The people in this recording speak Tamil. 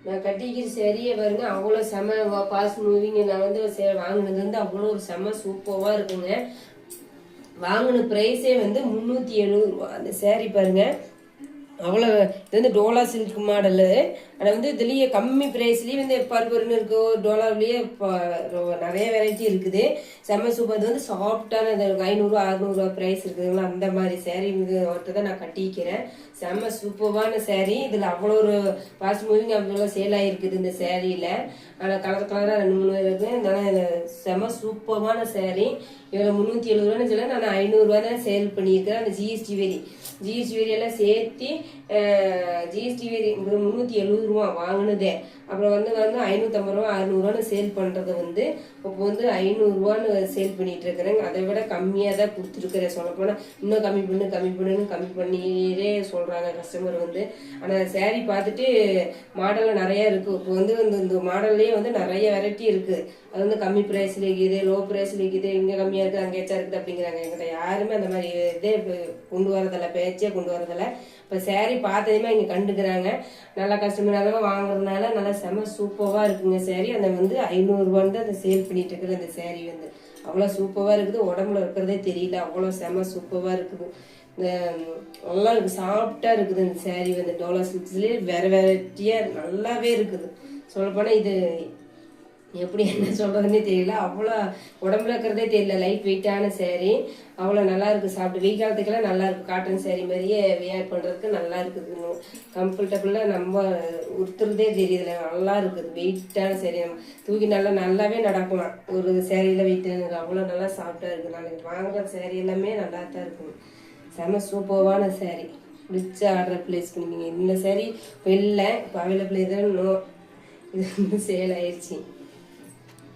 நான் கட்டிக்கிற சரியே பாருங்க, அவ்வளோ செம பாஸ் மூவிங்க. நான் வந்து வாங்கினது வந்து அவ்வளோ ஒரு செம சூப்பராக இருக்குங்க. வாங்கின ப்ரைஸே வந்து 370 ரூபா. அந்த சேரீ பாருங்க, அவ்வளோ. இது வந்து டோலா சில்க் மாடலு. ஆனால் வந்து இதுலேயே கம்மி ப்ரைஸ்லேயே வந்து பருப்பருன்னு இருக்கு. டோலாவிலேயே நிறைய வெரைட்டி இருக்குது. செம்ம சூப்பர். இது வந்து சாஃப்டான 500 600 ப்ரைஸ் இருக்குதுங்களா, அந்த மாதிரி சேரீ ஒருத்தர் தான் நான் கட்டிக்கிறேன். செம்ம சூப்பரான சேரீ. இதில் அவ்வளோ ஒரு பாஸ் மூவிங் அவ்வளோ சேல் ஆகிருக்குது இந்த சேரீயில். ஆனால் கலர் கலராக 2 3 இருக்குது. அதனால் செம்ம சூப்பரான சேரீ. இவ்வளோ 370 ரூபான்னு சொல்ல, நான் 500 ரூபா தான் சேல் பண்ணியிருக்கிறேன். அந்த ஜிஎஸ்டி வேரி எல்லாம் சேர்த்து ஜிஎஸ்டி வேரி 370 ரூபா வாங்கினதே. அப்புறம் வந்து 550 ரூபா 600 ரூபான்னு சேல் பண்ணுறது வந்து இப்போ வந்து 500 ரூபான்னு சேல் பண்ணிட்டு இருக்கிறேங்க. அதை விட கம்மியாக தான் கொடுத்துருக்குறேன். சொல்லப்போனால் இன்னும் கம்மி பண்ணியே சொல்கிறாங்க கஸ்டமர் வந்து. ஆனால் சேரீ பார்த்துட்டு மாடலில் நிறையா இருக்குது. இப்போ வந்து இந்த மாடல்லையே வந்து நிறைய வெரைட்டி இருக்குது. அது வந்து கம்மி ப்ரைஸில் இருக்குது, லோ ப்ரைஸில் இருக்குது, இங்கே கம்மியாக இருக்குது, அங்கே எச்சா இருக்குது அப்படிங்கிறாங்க. என்கிட்ட யாருமே அந்த மாதிரி இதே கொண்டு வரதில்லை, பேச்சே கொண்டு வரதில்லை. இப்போ சேரீ பார்த்ததையுமே இங்கே கண்டுக்கிறாங்க. நல்லா கஸ்டமராக வாங்குறதுனால நல்லா செம சூப்பராக இருக்குங்க சேரீ. அந்த வந்து 500 ரூபான்னு தான் அதை சேல் பண்ணிட்டு இருக்கிற அந்த சேரீ வந்து அவ்வளோ சூப்பராக இருக்குது. உடம்புல இருக்கிறதே தெரியல, அவ்வளோ செம சூப்பராக இருக்குது. இந்த நல்லா இருக்குது, சாஃப்டாக இருக்குது இந்த சேரீ வந்து. டோலா சில்க்ஸ்லேயே வேறு வெரைட்டியாக நல்லாவே இருக்குது. சொல்லப்போனால் இது எப்படி என்ன சொல்கிறதுனே தெரியல, அவ்வளோ உடம்புல இருக்கிறதே தெரியல. லைட் வெயிட்டான சேரீ, அவ்வளோ நல்லா இருக்குது. சாப்பிட்டு வெயில் காலத்துக்கெல்லாம் நல்லா இருக்குது. காட்டன் சேரீ மாதிரியே வியர் பண்ணுறதுக்கு நல்லா இருக்குது. கம்ஃபர்டபுளாக நம்ம உடுத்துறதே தெரியுதுல, நல்லா இருக்குது. வெயிட்டான சேரீ, நம்ம தூக்கி நல்லாவே நடக்கலாம். ஒரு சேரீயில் வெயிட்டான அவ்வளோ நல்லா சாஃப்டாக இருக்குது. நாளைக்கு வாங்குற சேரீ எல்லாமே நல்லா தான் இருக்குது. செம சூப்பரான சேரீ. பிடிச்ச ஆர்டர் ப்ளேஸ் பண்ணிக்கிங்க. இந்த சேரீ இப்போ இல்லை, இப்போ அவைலபிள் இது வந்து சேல் ஆயிடுச்சு.